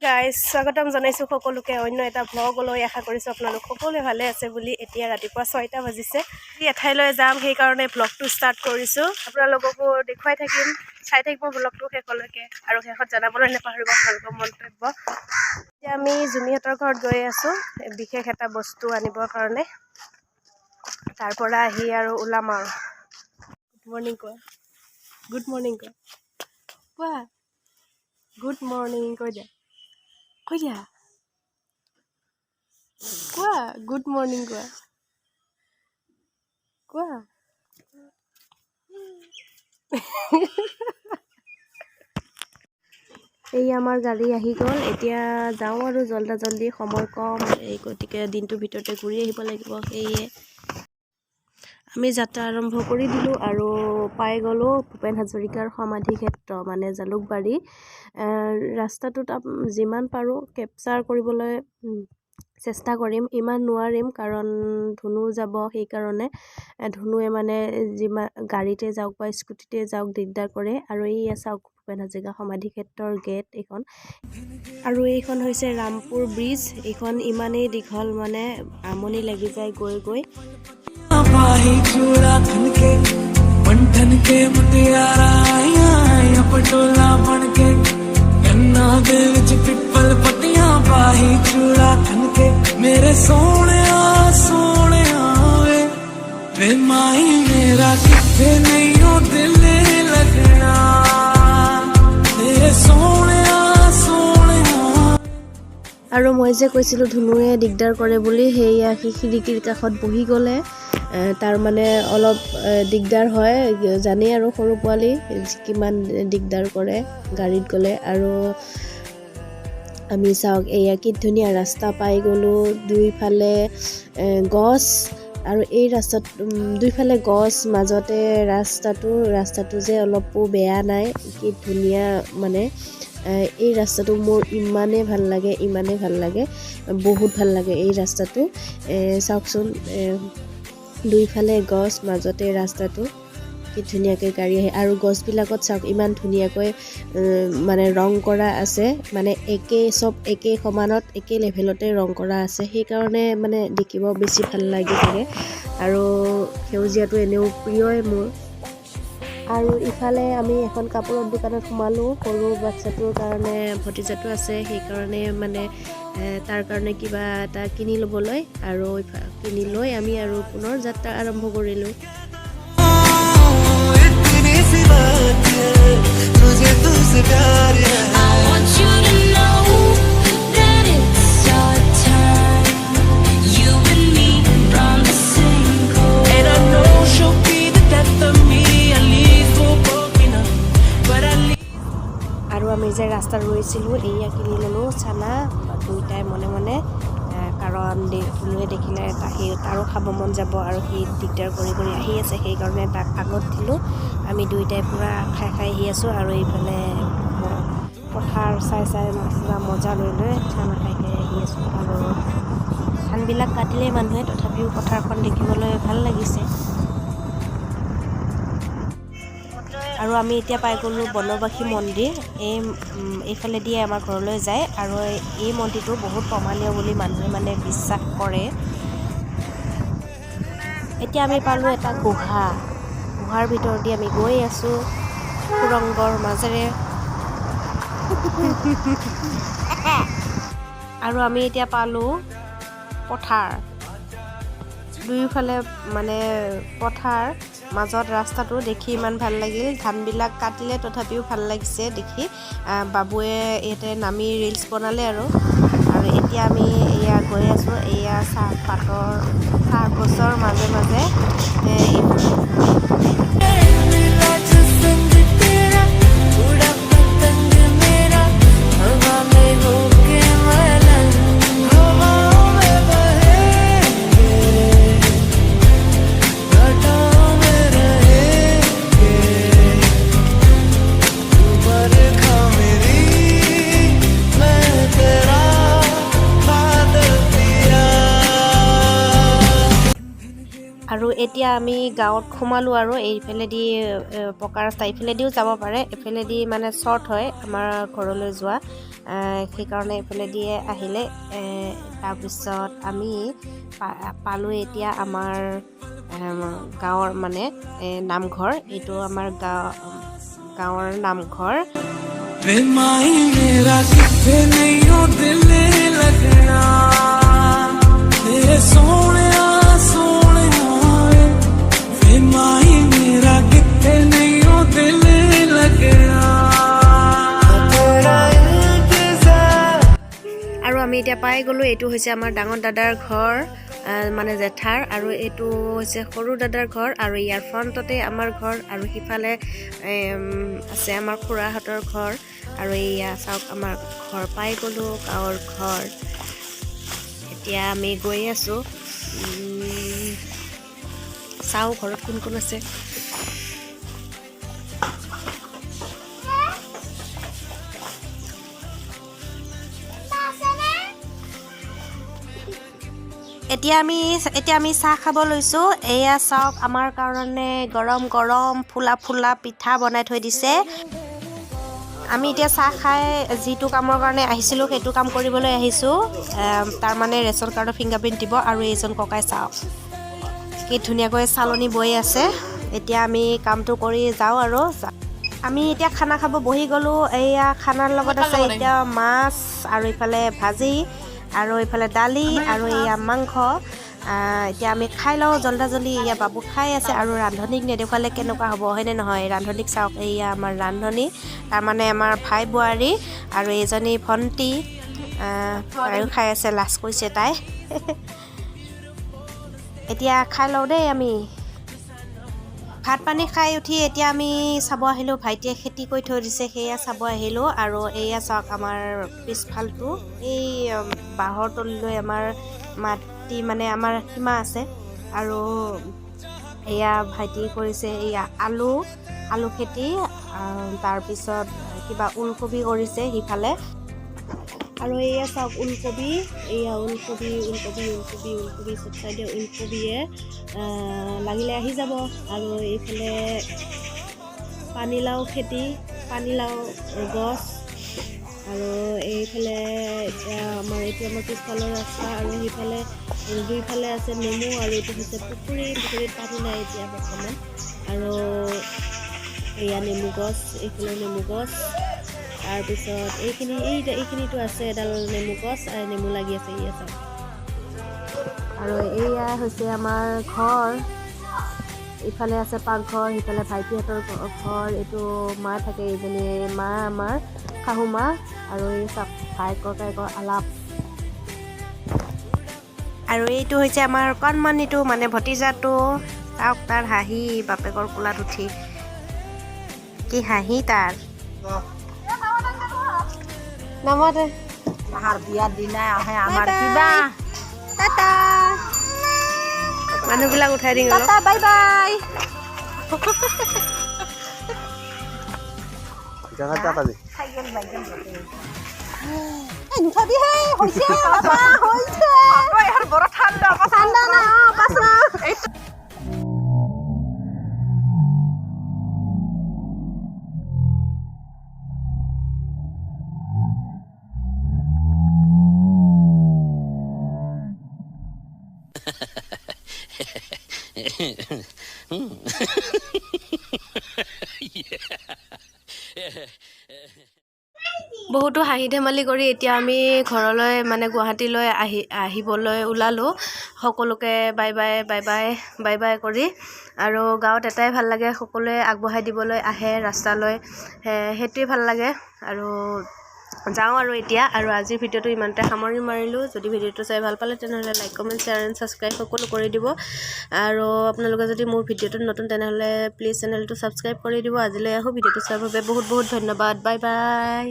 guys স্বাগতম জনাইছো সকলোকে অন্য এটা ভ্লগলৈ আশা কৰিছো আপোনালোক সকলোৱে ভালে আছে বুলি এতিয়া ৰাতিপুৱা 6টা বাজিছে এঠাইলৈ যাম সেই কাৰণে ভ্লগটো ষ্টাৰ্ট কৰিছো আপোনালোককো দেখুৱাই থাকিম চাই থাকিব ভ্লগটো শেষলৈকে আৰু শেষত জনাবলৈ নাপাহৰিব আপোনালোকৰ মন্তব্য এতিয়া আমি জুমিহঁতৰ ঘৰত গৈ আছো বিশেষ এটা বস্তু আনিবৰ কাৰণে তাৰ পৰা আহি আৰু ওলাম আৰু গুড মৰ্নিং কোৱা গুড মৰ্নিং কৈ দিয়া কোৱা গুড মৰ্নিং কোৱা এই আমাৰ গাড়ী আহি গ'ল এতিয়া যাওঁ আৰু জল্দি সময় কম এই গতিকে দিনটোৰ ভিতৰতে ঘূৰি আহিব লাগিব সেয়ে আমি যাত্ৰা আৰম্ভ কৰি দিলো আৰু পাই গ'লো ভূপেন হাজৰিকাৰ সমাধি ক্ষেত্ৰ মানে জালুকবাৰী ৰাস্তাটোত যিমান পাৰো কেপচাৰ কৰিবলৈ চেষ্টা কৰিম ইমান নোৱাৰিম কাৰণ ধুনু যাব সেই কাৰণে ধুনুৱে মানে যিমান গাড়ীতে যাওক বা স্কুটিতে যাওক দিগদাৰ কৰে আৰু এই চাওক ভূপেন হাজৰিকা সমাধি ক্ষেত্ৰৰ গেট এইখন আৰু এইখন হৈছে ৰামপুৰ ব্ৰিজ এইখন ইমানেই দীঘল মানে আমনি লাগি যায় গৈ पाही चूड़ा खनके मंठन के मुटियारा आया पटोला बनके गन्ना दे विच पिपल पट्टियां पाही चूड़ा खनके मेरे सोने वे माही मेरा किथे नहीं हो दिल लगना तेरे सोने আৰু মই যে কৈছিলোঁ ধুনুৱে দিগদাৰ কৰে বুলি সেয়া খিৰিকীৰ কাষত বহি গ'লে তাৰ মানে অলপ দিগদাৰ হয় জানেই আৰু সৰু পোৱালি কিমান দিগদাৰ কৰে গাড়ীত গ'লে আৰু আমি চাওক এয়া কি ধুনীয়া ৰাস্তা পাই গ'লোঁ দুইফালে গছ আৰু এই ৰাস্তাত দুইফালে গছ মাজতে ৰাস্তাটো যে অলপো বেয়া নাই কি ধুনীয়া মানে এই ৰাস্তাটো মোৰ ইমানেই ভাল লাগে বহুত ভাল লাগে এই ৰাস্তাটো চাওকচোন দুইফালে গছ মাজতে ৰাস্তাটো কি ধুনীয়াকৈ গাড়ী আহে আৰু গছবিলাকত চাওক ইমান ধুনীয়াকৈ মানে ৰং কৰা আছে মানে একে সমানত একে লেভেলতে ৰং কৰা আছে সেইকাৰণে মানে দেখিব বেছি ভাল লাগি থাকে আৰু সেউজীয়াটো এনেও প্ৰিয়ই মোৰ আৰু ইফালে আমি এখন কাপোৰৰ দোকানত সোমালোঁ সৰু বাচ্চাটোৰ কাৰণে ভতিজাটো আছে সেইকাৰণে মানে তাৰ কাৰণে কিবা এটা কিনি ল'বলৈ আৰু কিনি লৈ আমি আৰু পুনৰ যাত্ৰা আৰম্ভ কৰিলোঁ আৰু আমি যে ৰাস্তাত ৰৈছিলোঁ এয়া কিনি ল'লোঁ চানা দুইটাই মনে কাৰণ ধুনুৱে দেখিলে তাৰো খাব মন যাব আৰু সি দিগদাৰ কৰি আহি আছে সেইকাৰণে তাক আগত দিলোঁ আমি দুইটাই পূৰা খাই আহি আছোঁ আৰু এইফালে পথাৰ চাই পুৰা মজা লৈ চানা খাই আহি আছোঁ আৰু ধানবিলাক কাটিলেই মানুহে তথাপিও পথাৰখন দেখিবলৈ ভাল লাগিছে আৰু আমি এতিয়া পাই গ'লোঁ বনবাসী মন্দিৰ এইফালে দিয়ে আমাৰ ঘৰলৈ যায় আৰু এই মন্দিৰটো বহুত প্ৰমাণীয় বুলি মানুহে মানে বিশ্বাস কৰে এতিয়া আমি পালোঁ এটা গুহাৰ ভিতৰেদি আমি গৈ আছোঁ সুৰংগৰ মাজেৰে আৰু আমি এতিয়া পালোঁ পথাৰ দুয়োফালে মানে পথাৰ মাজত ৰাস্তাটো দেখি ইমান ভাল লাগিল ধানবিলাক কাটিলে তথাপিও ভাল লাগিছে দেখি বাবুৱে ইয়াতে নামি ৰিলছ বনালে আৰু এতিয়া আমি এয়া গৈ আছোঁ এয়া চাহ গছৰ মাজে আৰু এতিয়া আমি গাঁৱত সোমালোঁ আৰু এইফালেদি পকা ৰাস্তা এইফালেদিও যাব পাৰে এইফালেদি মানে শ্বৰ্ট হয় আমাৰ ঘৰলৈ যোৱা সেইকাৰণে এইফালে দিয়ে আহিলে তাৰপিছত আমি পালোঁ এতিয়া আমাৰ গাঁৱৰ মানে নামঘৰ এইটো আমাৰ গাঁৱৰ নামঘৰ वे माई मेरा किथे नहीं हो दिल लगना तेरे सोने सोने वे माई मेरा किथे नहीं हो दिल लगना আৰু আমি এতিয়া পাই গ'লো এইটো হৈছে আমাৰ ডাঙৰ দাদাৰ ঘৰ মানে জেঠাৰ আৰু এইটো হৈছে সৰু দাদাৰ ঘৰ আৰু ইয়াৰ ফ্ৰণ্টতে আমাৰ ঘৰ আৰু সিফালে আছে আমাৰ খুৰাহঁতৰ ঘৰ আৰু এয়া চাওক আমাৰ ঘৰ পাই গ'লোঁ গাঁৱৰ ঘৰ এতিয়া আমি গৈ আছোঁ চাওঁ ঘৰত কোন কোন আছে এতিয়া আমি চাহ খাব লৈছোঁ এয়া চাওক আমাৰ কাৰণে গৰম গৰম ফুলা পিঠা বনাই থৈ দিছে আমি এতিয়া চাহ খাই যিটো কামৰ কাৰণে আহিছিলোঁ সেইটো কাম কৰিবলৈ আহিছোঁ তাৰমানে ৰেচন কাৰ্ডৰ ফিংগাৰপ্ৰিণ্ট দিব আৰু এইজন ককাই চাওক কি ধুনীয়াকৈ চালনি বৈ আছে এতিয়া আমি কামটো কৰি যাওঁ আৰু আমি এতিয়া খানা খাব বহি গ'লোঁ এয়া খানাৰ লগত আছে এতিয়া মাছ আৰু ইফালে ভাজি আৰু এইফালে দালি আৰু এয়া মাংস এতিয়া আমি খাই লওঁ জল্দি এয়া বাবু খাই আছে আৰু ৰান্ধনীক নেদেখুৱালে কেনেকুৱা হ'ব হয়নে নহয় ৰান্ধনীক চাওক এয়া আমাৰ ৰান্ধনী তাৰমানে আমাৰ ভাই বোৱাৰী আৰু এজনী ভণ্টি তাইও খাই আছে লাজ কৰিছে তাই এতিয়া খাই লওঁ দেই আমি ভাত পানী খাই উঠি এতিয়া আমি চাব আহিলোঁ ভাইটিয়ে খেতি কৰি থৈ দিছে সেয়া চাব আহিলোঁ আৰু এয়া চাওক আমাৰ পিছফালটো এই বাঁহৰ তলিলৈ আমাৰ মাটি মানে আমাৰ সীমা আছে আৰু এয়া ভাইটি কৰিছে এয়া আলু খেতি তাৰপিছত কিবা ওলকবি কৰিছে সিফালে আৰু এয়া চাওক ওলকবি চব চাইডে ওলকবিয়ে লাগিলে আহি যাব আৰু এইফালে পানীলাও খেতি পানীলাও গছ আৰু এইফালে এতিয়া আমাৰ পিছফালৰ ৰাস্তা আৰু সেইফালে দুইফালে আছে নেমু আৰু এইটো হৈছে পুখুৰীত পানী নাই এতিয়া বৰ্তমান আৰু এয়া নেমু গছ এইফালে নেমু গছ তাৰপিছত এইখিনিতো আছে এডাল নেমু গছ আৰু নেমু লাগি আছে এয়া চাওক আৰু এয়া হৈছে আমাৰ ঘৰ ইফালে আছে পাকঘৰ সিফালে ভাইটিহঁতৰ ঘৰ এইটো মা থাকে এইজনী মা আমাৰ শাহু মা আৰু এই চাওক ভাই ককাইকৰ আলাপ আৰু এইটো হৈছে আমাৰ কণমানিটো মানে ভতিজাটো চাওক তাৰ হাঁহি বাপেকৰ কোলাত উঠি কি হাঁহি তাৰ নামতে আমাৰ বিয়াৰ দিনাই আহে আমাৰ কিবা টাটা মানুহবিলাক উঠাই দিম টাটা বাই বাই জাগা টাকা দে সাইকেল বাইকেল নুঠাবি হে হৈছে বাবা হৈছে ইয়াৰ বড় ঠাণ্ডা না পাছনা বহুতো হাঁহি ধেমালি কৰি এতিয়া আমি ঘৰলৈ মানে গুৱাহাটীলৈ আহিবলৈ ওলালোঁ সকলোকে বাই বাই কৰি আৰু গাঁৱত এটাই ভাল লাগে সকলোৱে আগবঢ়াই দিবলৈ আহে ৰাস্তালৈ সেইটোৱে ভাল লাগে আৰু যাওঁ আৰু এতিয়া আৰু আজিৰ ভিডিঅ'টো ইমানতে সামৰি মাৰিলোঁ যদি ভিডিঅ'টো চাই ভাল পালে তেনেহ'লে like comment share and subscribe সকলো কৰি দিব আৰু আপোনালোকে যদি মোৰ ভিডিঅ'টো নতুন তেনেহ'লে প্লিজ চেনেলটো ছাবস্ক্ৰাইব কৰি দিব আজিলৈ আহোঁ ভিডিঅ'টো চোৱাৰ বাবে বহুত ধন্যবাদ বাই বাই